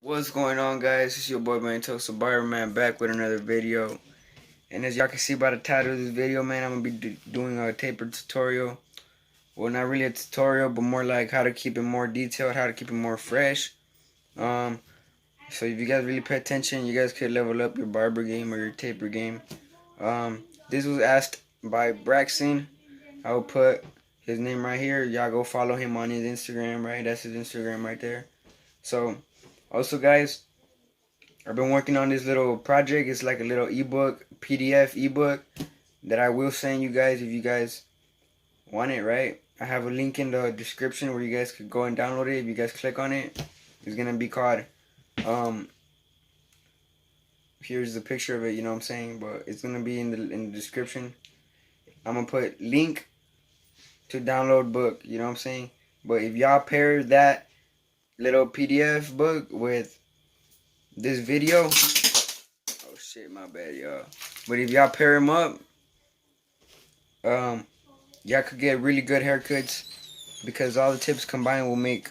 What's going on, guys? It's your boy man Tosa Barber, man, back with another video. And as y'all can see by the title of this video, man, I'm gonna be doing a taper tutorial. Well, not really a tutorial, but more like how to keep it more detailed, how to keep it more fresh. So if you guys really pay attention, you guys could level up your barber game or your taper game. This was asked by Braxton. I will put his name right here. Y'all go follow him on his Instagram, right? That's his Instagram right there. So, also, guys, I've been working on this little project. It's like a little ebook, PDF ebook that I will send you guys if you guys want it, right? I have a link in the description where you guys could go and download it. If you guys click on it, it's gonna be called here's the picture of it, you know what I'm saying? But it's gonna be in the description. I'm gonna put link to download book, you know what I'm saying? But if y'all pair that little PDF book with this video, oh shit, my bad, y'all. But if y'all pair them up, y'all could get really good haircuts because all the tips combined will make,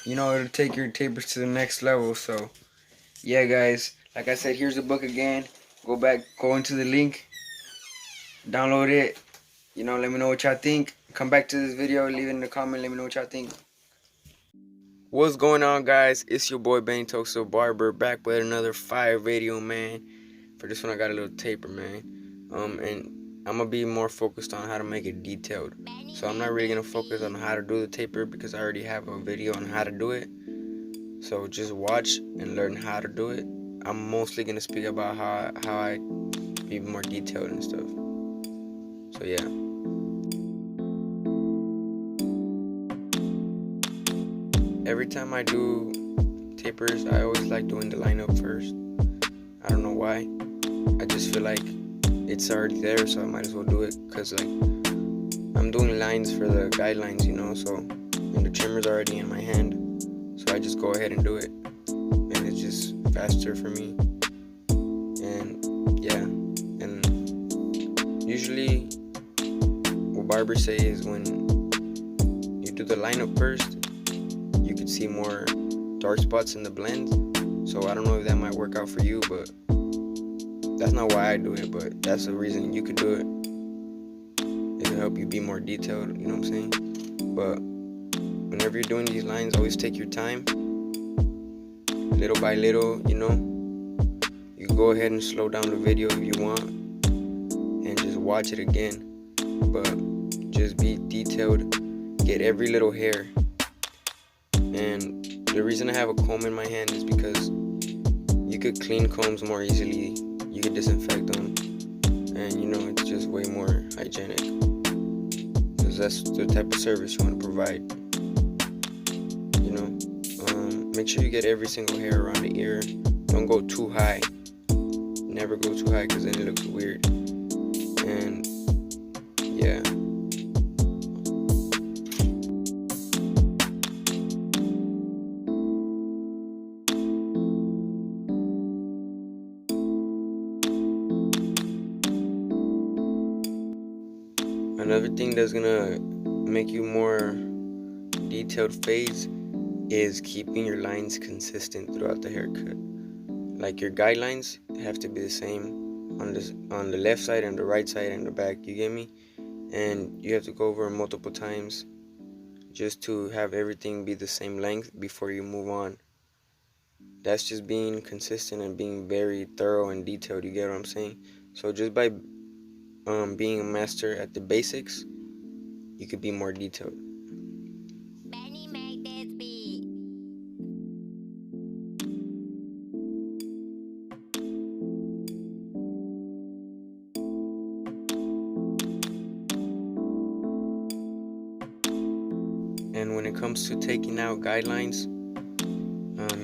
it'll take your tapers to the next level. So yeah, guys, like I said, here's the book again. Go into the link, download it, let me know what y'all think. Come back to this video, leave it in the comment, let me know what y'all think. What's going on, guys? It's your boy Benny Tosa Barber, back with another fire video, man. For this one I got a little taper, man. And I'm gonna be more focused on how to make it detailed. So I'm not really gonna focus on how to do the taper because I already have a video on how to do it. So just watch and learn how to do it. I'm mostly gonna speak about how I be more detailed and stuff. So yeah. Every time I do tapers, I always like doing the lineup first. I don't know why. I just feel like it's already there, so I might as well do it. Cause like I'm doing lines for the guidelines, so and the trimmer's already in my hand, so I just go ahead and do it, and it's just faster for me. And yeah, and usually what barbers say is when you do the lineup first, you could see more dark spots in the blend. So I don't know if that might work out for you, but that's not why I do it, but that's the reason you could do it. It'll help you be more detailed, you know what I'm saying? But whenever you're doing these lines, always take your time, little by little, You go ahead and slow down the video if you want, and just watch it again. But just be detailed, get every little hair. And the reason I have a comb in my hand is because you could clean combs more easily. You could disinfect them, and it's just way more hygienic. Because that's the type of service you want to provide. Make sure you get every single hair around the ear. Don't go too high. Never go too high because then it looks weird. And yeah. Another thing that's gonna make you more detailed fades is keeping your lines consistent throughout the haircut. Like your guidelines have to be the same on the left side and the right side and the back, you get me? And you have to go over them multiple times just to have everything be the same length before you move on. That's just being consistent and being very thorough and detailed, you get what I'm saying? So just by being a master at the basics, you could be more detailed. Benny make this beat. And when it comes to taking out guidelines,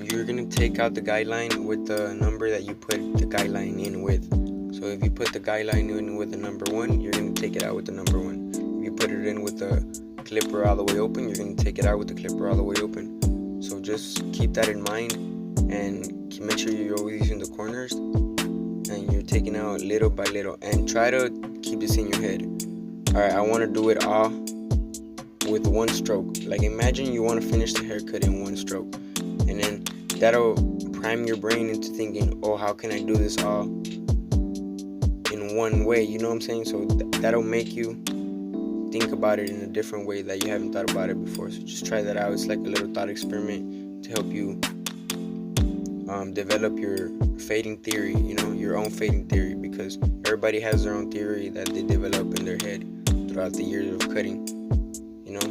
you're gonna take out the guideline with the number that you put the guideline in with. So if you put the guideline in with the number 1, you're going to take it out with the number 1. If you put it in with the clipper all the way open, you're going to take it out with the clipper all the way open. So just keep that in mind and make sure you're always using the corners and you're taking out little by little. And try to keep this in your head. Alright, I want to do it all with one stroke. Like imagine you want to finish the haircut in one stroke. And then that'll prime your brain into thinking, oh, how can I do this all in one way? You know what I'm saying? So that'll make you think about it in a different way that you haven't thought about it before. So just try that out. It's like a little thought experiment to help you develop your fading theory, your own fading theory, because everybody has their own theory that they develop in their head throughout the years of cutting,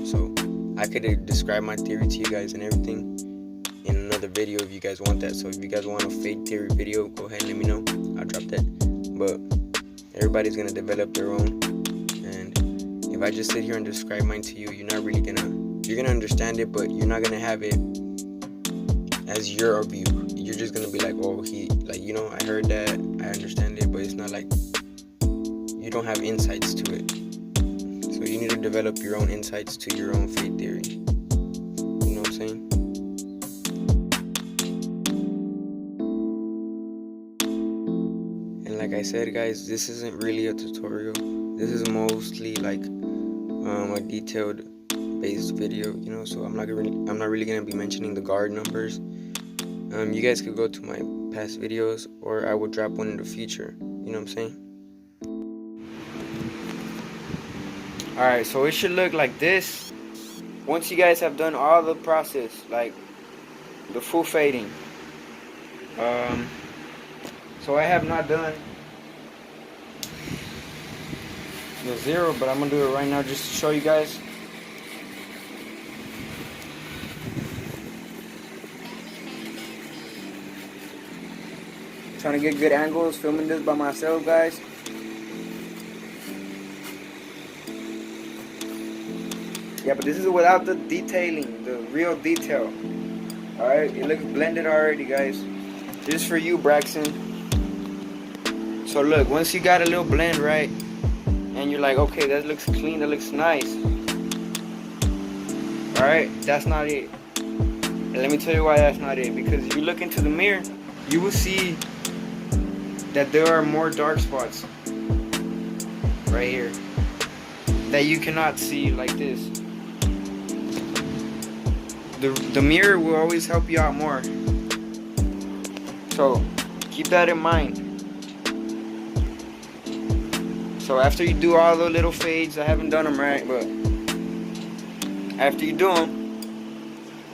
so I could describe my theory to you guys and everything in another video if you guys want that. So if you guys want a fade theory video, go ahead and let me know. I'll drop that. But everybody's gonna develop their own, and if I just sit here and describe mine to you, you're gonna understand it, but you're not gonna have it as your view. You're just gonna be like, oh, I heard that, I understand it, but it's not like you don't have insights to it. So you need to develop your own insights to your own fade theory. You know what I'm saying? And like I said, guys, this isn't really a tutorial. This is mostly like a detailed based video, so I'm not really gonna be mentioning the guard numbers. You guys could go to my past videos, or I will drop one in the future. You know what I'm saying? Alright, so it should look like this once you guys have done all the process, like the full fading. So I have not done the zero, but I'm gonna do it right now just to show you guys. Trying to get good angles, filming this by myself, guys. Yeah, but this is without the detailing, the real detail. Alright, it looks blended already, guys. This is for you, Braxton. So look, once you got a little blend, right, and you're like, okay, that looks clean, that looks nice. Alright, that's not it. And let me tell you why that's not it. Because if you look into the mirror, you will see that there are more dark spots right here that you cannot see like this. The mirror will always help you out more, so keep that in mind. So after you do all the little fades, I haven't done them right, but after you do them,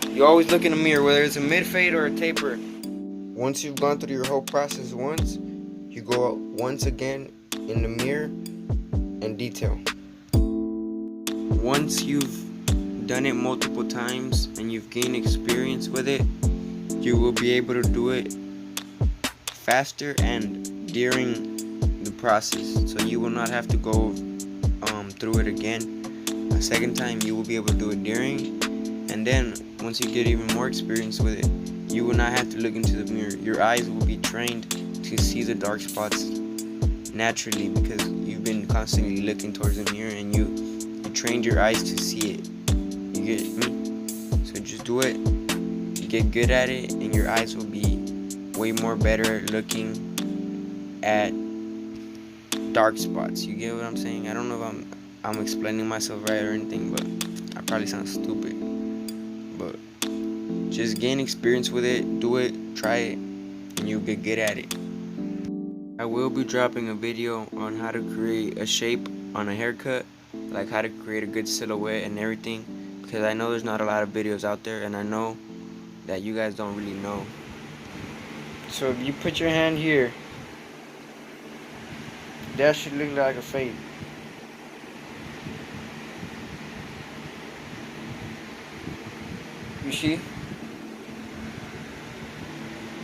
you always look in the mirror, whether it's a mid fade or a taper. Once you've gone through your whole process once, you go once again in the mirror and detail. Once you've done it multiple times and you've gained experience with it, you will be able to do it faster and during the process. So you will not have to go through it again a second time. You will be able to do it during, and then once you get even more experience with it, you will not have to look into the mirror. Your eyes will be trained to see the dark spots naturally, because you've been constantly looking towards the mirror and you trained your eyes to see it. You get me? So just do it, get good at it, and your eyes will be way more better looking at dark spots. You get what I'm saying? I don't know if I'm explaining myself right or anything, but I probably sound stupid. But just gain experience with it, do it, try it, and you'll get good at it. I will be dropping a video on how to create a shape on a haircut, like how to create a good silhouette and everything, because I know there's not a lot of videos out there, and I know that you guys don't really know. So if you put your hand here, that should look like a fade. You see?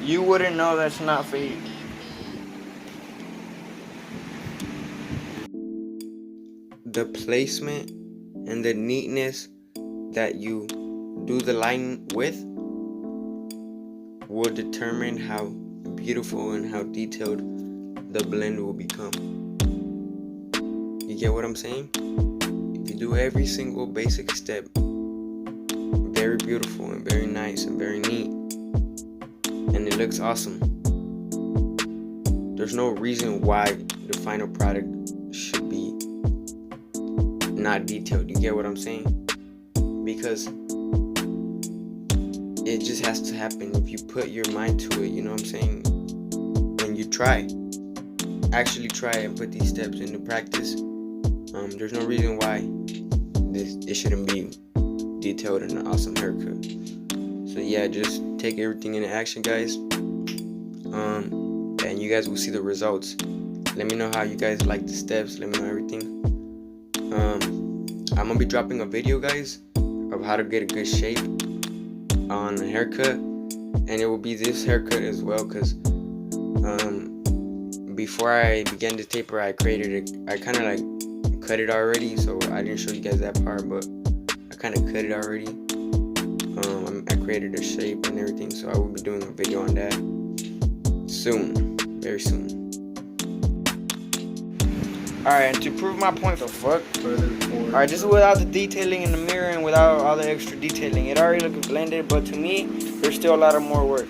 You wouldn't know that's not fade. The placement and the neatness that you do the line with will determine how beautiful and how detailed the blend will become. You get what I'm saying? If you do every single basic step very beautiful and very nice and very neat, and it looks awesome, there's no reason why the final product should be not detailed. You get what I'm saying? Because it just has to happen if you put your mind to it, you know what I'm saying? When you try, actually try and put these steps into practice. There's no reason why it shouldn't be detailed in an awesome haircut. So yeah, just take everything into action, guys. And you guys will see the results. Let me know how you guys like the steps. Let me know everything. I'm gonna be dropping a video, guys, of how to get a good shape on a haircut, and it will be this haircut as well, because before I began the taper, I created it. I kind of like cut it already, so I didn't show you guys that part, but I kind of cut it already. I created a shape and everything, so I will be doing a video on that soon, very soon. Alright, and to prove my point, alright, this is without the detailing in the mirror and without all the extra detailing. It already looks blended, but to me, there's still a lot of more work.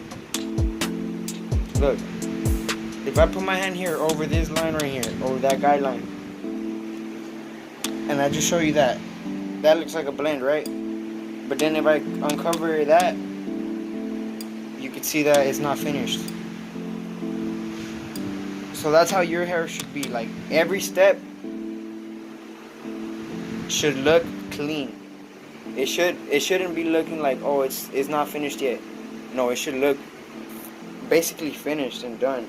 Look, if I put my hand here over this line right here, over that guideline, and I just show you that looks like a blend, right? But then if I uncover that, you can see that it's not finished. So that's how your hair should be. Like, every step should look clean. It shouldn't be looking like, oh, it's not finished yet. No, it should look basically finished and done.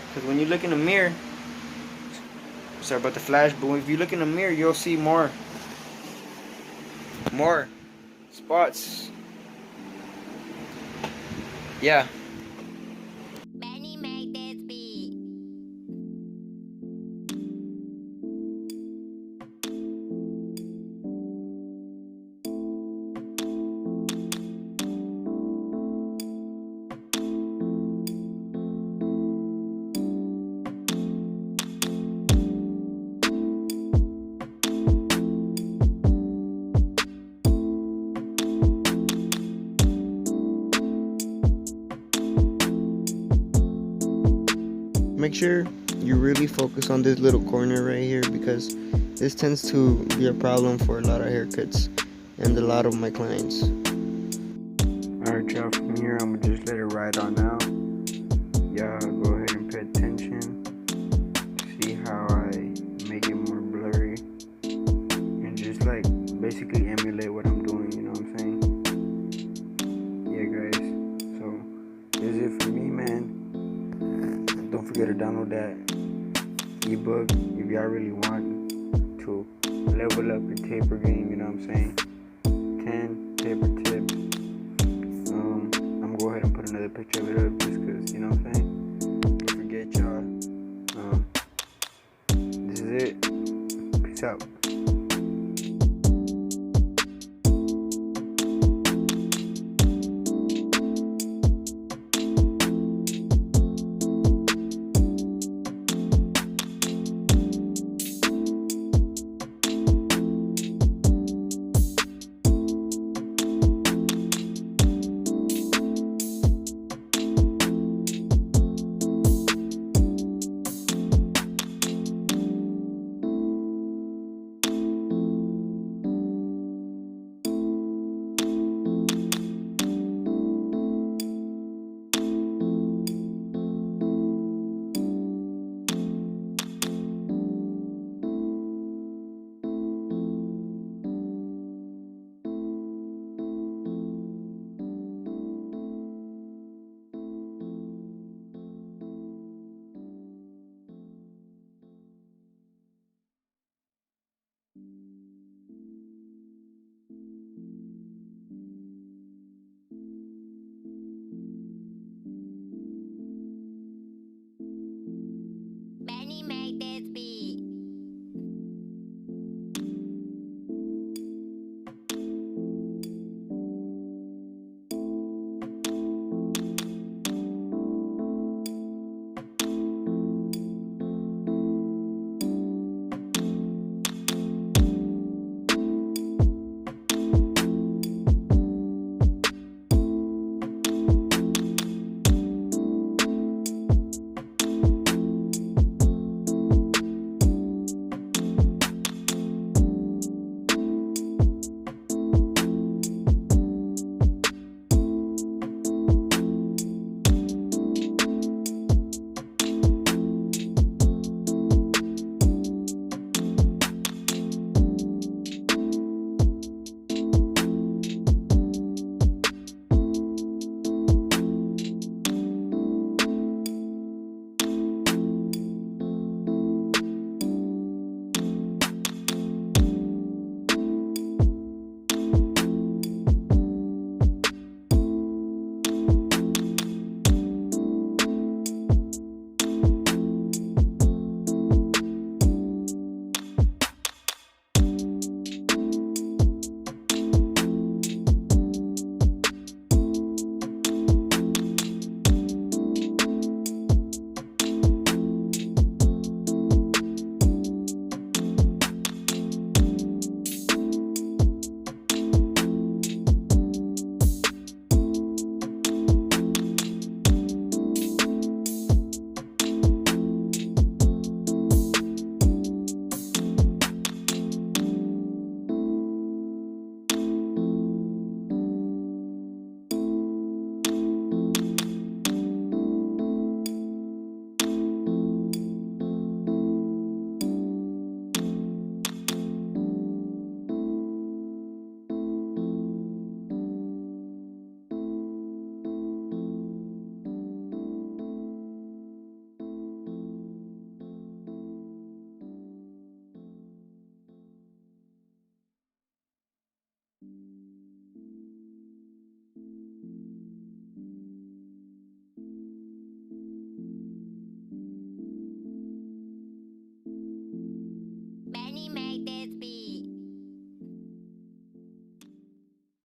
Because when you look in the mirror, sorry about the flash, but if you look in the mirror, you'll see more spots. Yeah. Benny make this beat. Make sure you really focus on this little corner right here, because this tends to be a problem for a lot of haircuts and a lot of my clients. Alright, y'all, from here I'm gonna just let it ride on out. Y'all go ahead and pay attention. See how I make it more blurry and just like basically emulate what I'm doing, you know what I'm saying? Yeah, guys, so this is it for me, man. Don't forget to download that ebook if y'all really want to level up your taper game, you know what I'm saying? 10 taper tips. I'm gonna go ahead and put another picture of it up just because, you know what I'm saying? Don't forget, y'all. This is it. Peace out.